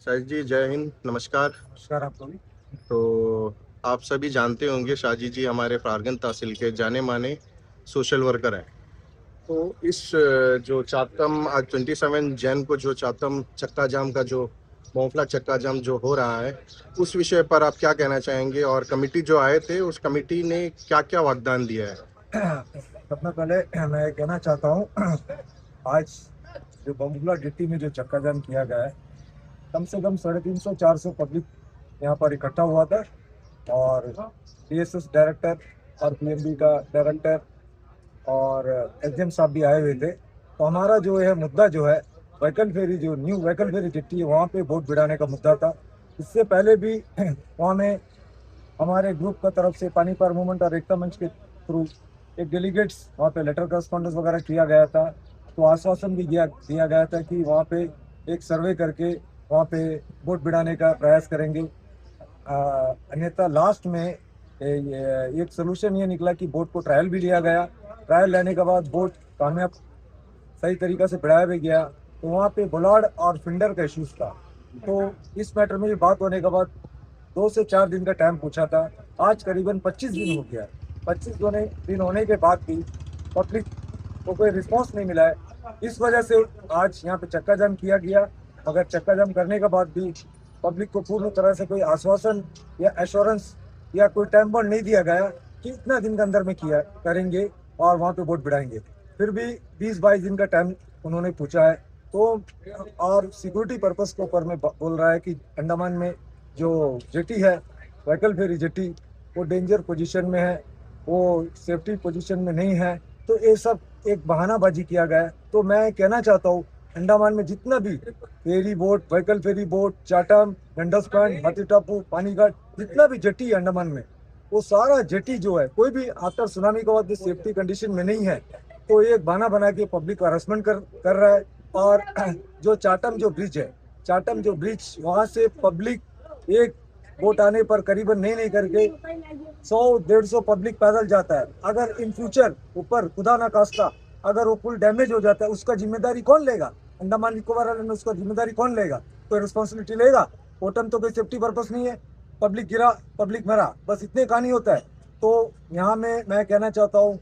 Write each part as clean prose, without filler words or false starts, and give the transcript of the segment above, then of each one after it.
शाहिद जी, जय हिंद, नमस्कार। नमस्कार आपको भी। तो आप सभी जानते होंगे शाजी जी हमारे फारगन तहसील के जाने माने सोशल वर्कर हैं। तो इस जो चातम आज 27 जैन को जो चातम चक्का जाम का जो मोफला चक्का जाम जो हो रहा है, उस विषय पर आप क्या कहना चाहेंगे? और कमिटी जो आए थे, उस कमिटी ने क्या-क्या वागदान दिया है? सबसे पहले मैं कहना चाहता हूँ आज जो बमकुला डिट्टी में जो चक्का जाम किया गया है, कम से कम 350-400 पब्लिक यहाँ पर इकट्ठा हुआ था। और डीएसएस डायरेक्टर और पीएमबी का डायरेक्टर और एसडीएम साहब भी आए हुए थे। तो हमारा जो है मुद्दा जो है वैकल फेरी, जो न्यू वैकल फेरी डिट्टी है, वहाँ पे वोट भिड़ाने का मुद्दा था। इससे पहले भी वहाँ में हमारे ग्रुप का तरफ से पानीपत मूवमेंट और एकता मंच के थ्रू एक डेलीगेट्स वहाँ पे लेटर करस्पॉन्डेंस वगैरह किया गया था। तो आश्वासन भी दिया गया था कि वहाँ पे एक सर्वे करके वहाँ पे वोट भिड़ाने का प्रयास करेंगे। अन्यथा लास्ट में एक सोल्यूशन ये निकला कि बोट को ट्रायल भी लिया गया। ट्रायल लेने के बाद बोट कामयाब सही तरीका से बढ़ाया भी गया। तो वहाँ पे बुलाड और फिंडर का इश्यूज था। तो इस मैटर में भी बात होने के बाद 2 से 4 दिन का टाइम पूछा था। आज करीबन 25 दिन हो गया। 25 दिन होने के बाद भी पब्लिक को कोई रिस्पॉन्स नहीं मिला है। इस वजह से आज यहाँ पे चक्का जाम किया गया। मगर चक्का जाम करने के बाद भी पब्लिक को पूर्ण तरह से कोई आश्वासन या एश्योरेंस या कोई टाइम बाउंड नहीं दिया गया कि इतना दिन के अंदर में किया करेंगे और वहाँ पे वोट भिड़ाएंगे। फिर भी 20-22 दिन का टाइम उन्होंने पूछा है। तो और सिक्योरिटी पर्पस के ऊपर में बोल रहा है कि अंडमान में जो जेटी है, वैकल फेरी जेटी, वो डेंजर पोजीशन में है, वो सेफ्टी पोजीशन में नहीं है। तो ये सब एक बहानाबाजी किया गया है। तो मैं कहना चाहता हूँ अंडमान में जितना भी ferry boat, वैकल ferry boat, चाटम, डंडस point, हाथी टापू, पानीघाट, जितना भी जेटी है अंडमान में, वो सारा जेटी जो है कोई भी आफ्टर सुनामी के बाद सेफ्टी कंडीशन में नहीं है। तो ये एक बहाना बना के पब्लिक को हरासमेंट कर रहा है। और जो चाटम जो ब्रिज है, चाटम जो ब्रिज, वहां से पब्लिक एक बोट आने पर करीबन नहीं करके 100-150 पब्लिक पैदल जाता है। अगर इन फ्यूचर ऊपर खुदा ना खास्ता अगर वो पुल डैमेज हो जाता है, उसका जिम्मेदारी कौन लेगा? अंडमान निकोबार वाले ने उसका जिम्मेदारी कौन लेगा? कोई रिस्पॉन्सिबिलिटी लेगा? ओटम तो कोई सेफ्टी पर्पस नहीं है। पब्लिक गिरा, पब्लिक मरा, बस इतने कहानी होता है। तो यहाँ में मैं कहना चाहता हूँ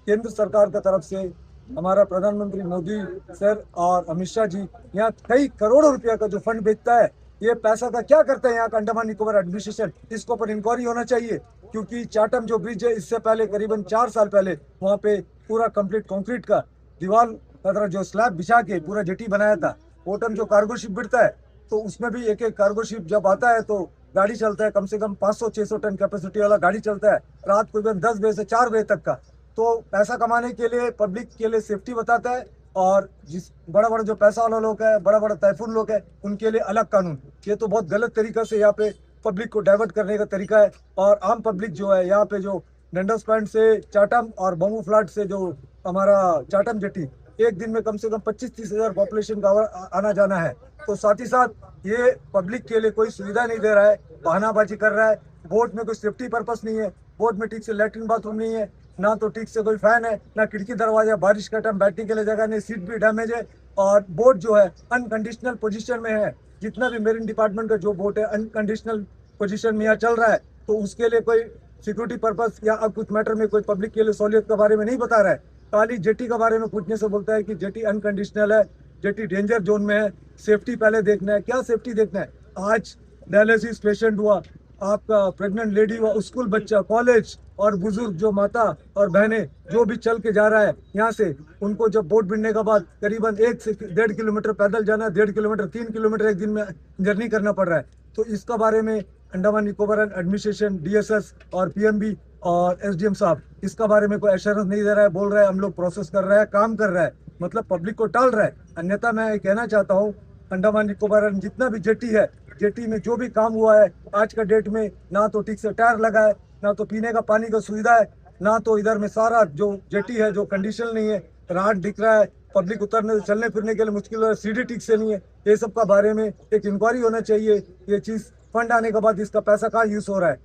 केंद्र सरकार की तरफ से हमारा प्रधानमंत्री मोदी सर और अमित शाह जी यहाँ कई करोड़ों रुपया का जो फंड भेजता है, ये पैसा का क्या करते हैं यहाँ का अंडमान निकोबार एडमिनिस्ट्रेशन? इसके ऊपर इंक्वायरी होना चाहिए। क्योंकि चाटम जो ब्रिज है, इससे पहले करीबन 4 साल पहले वहाँ पे पूरा कंप्लीट कंक्रीट का दीवार का तरह जो स्लैब बिछा के पूरा जेटी बनाया था। ओटम जो कार्गो शिप बिड़ता है, तो उसमें भी एक एक कार्गो शिप जब आता है तो गाड़ी चलता है, कम से कम 500-600 टन कैपेसिटी वाला गाड़ी चलता है रात को 10 बजे से 4 बजे तक का। तो पैसा कमाने के लिए, पब्लिक के लिए सेफ्टी बताता है। और जिस बड़ा बड़ा जो पैसा वाला लोग है, बड़ा बड़ा टाइफून लोग है, उनके लिए अलग कानून। ये तो बहुत गलत तरीका से यहाँ पे पब्लिक को डाइवर्ट करने का तरीका है। और आम पब्लिक जो है यहाँ पे जो डंडस पॉइंट से चाटम और बम्बू फ्लैट से जो हमारा चाटम जेटी, एक दिन में कम से कम 25-30 हजार पॉपुलेशन का आना जाना है। तो साथ ही साथ ये पब्लिक के लिए कोई सुविधा नहीं दे रहा है, बहानाबाजी कर रहा है। बोट में कोई सेफ्टी पर्पस नहीं है, बोट में ठीक से लैट्रिन बाथरूम नहीं है, ना तो ठीक से कोई फैन है, ना खिड़की दरवाजा, बारिश का टाइम बैठने के लिए जगह नहीं, सीट भी डैमेज है। और बोट जो है अनकंडीशनल पोजीशन में है। जितना भी मेरीन डिपार्टमेंट का जो बोट है अनकंडीशनल पोजीशन में यहाँ चल रहा है। तो उसके लिए कोई सिक्योरिटी पर्पस या अब कुछ मैटर में कोई पब्लिक के लिए सहूलियत के बारे में नहीं बता रहा है। खाली जेटी के बारे में पूछने से बोलता है कि जेटी अनकंडीशनल है, जेटी डेंजर जोन में है, सेफ्टी पहले देखना है। क्या सेफ्टी देखना है? आज डायलिसिस पेशेंट हुआ, आपका प्रेग्नेंट लेडी हुआ, स्कूल बच्चा, कॉलेज और बुजुर्ग जो माता और बहनें जो भी चल के जा रहा है यहाँ से, उनको जब बोट भिड़ने के बाद करीबन 1 से 1.5 किलोमीटर पैदल जाना, 1.5 किलोमीटर, 3 किलोमीटर एक दिन में जर्नी करना पड़ रहा है। तो इसका बारे में अंडमान निकोबार एडमिनिस्ट्रेशन, डीएसएस और पीएमबी और एसडीएम साहब इसका बारे में कोई एश्योरेंस नहीं दे रहा है। बोल रहा है हम लोग प्रोसेस कर रहा है, काम कर रहा है, मतलब पब्लिक को टाल रहा है। अन्यथा मैं कहना चाहता हूँ अंडमान निकोबार जितना भी जेटी है, जेटी में जो भी काम हुआ है आज का डेट में, ना तो ठीक से टायर लगा है, ना तो पीने का पानी का सुविधा है, ना तो इधर में सारा जो जेटी है जो कंडीशन नहीं है, राहत दिख रहा है, पब्लिक उतरने चलने फिरने के लिए मुश्किल हो रहा है, सीढ़ी ठीक से नहीं है। ये सब का बारे में एक इंक्वायरी होना चाहिए। ये चीज़ फंड आने के बाद इसका पैसा कहाँ यूज हो रहा है।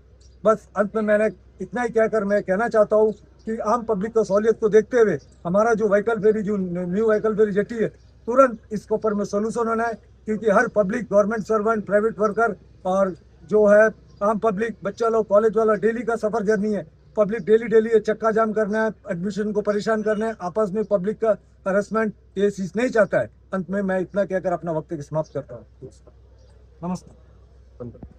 बस अंत में मैंने इतना ही कहकर मैं कहना चाहता हूँ कि आम पब्लिक को सहूलियत को देखते हुए हमारा जो व्हीकल फेरी, जो न्यू व्हीकल फेरी जेटी है, तुरंत इसके ऊपर में सोल्यूशन होना है। क्योंकि हर public, government servant, private worker और जो है आम पब्लिक, बच्चा लोग, कॉलेज वाला, डेली का सफर जर्नी है। पब्लिक डेली डेली ये चक्का जाम करना है, एडमिशन को परेशान करना है, आपस में पब्लिक का हरसमेंट, ये चीज नहीं चाहता है। अंत में मैं इतना कहकर अपना वक्त समाप्त करता हूँ। नमस्कार।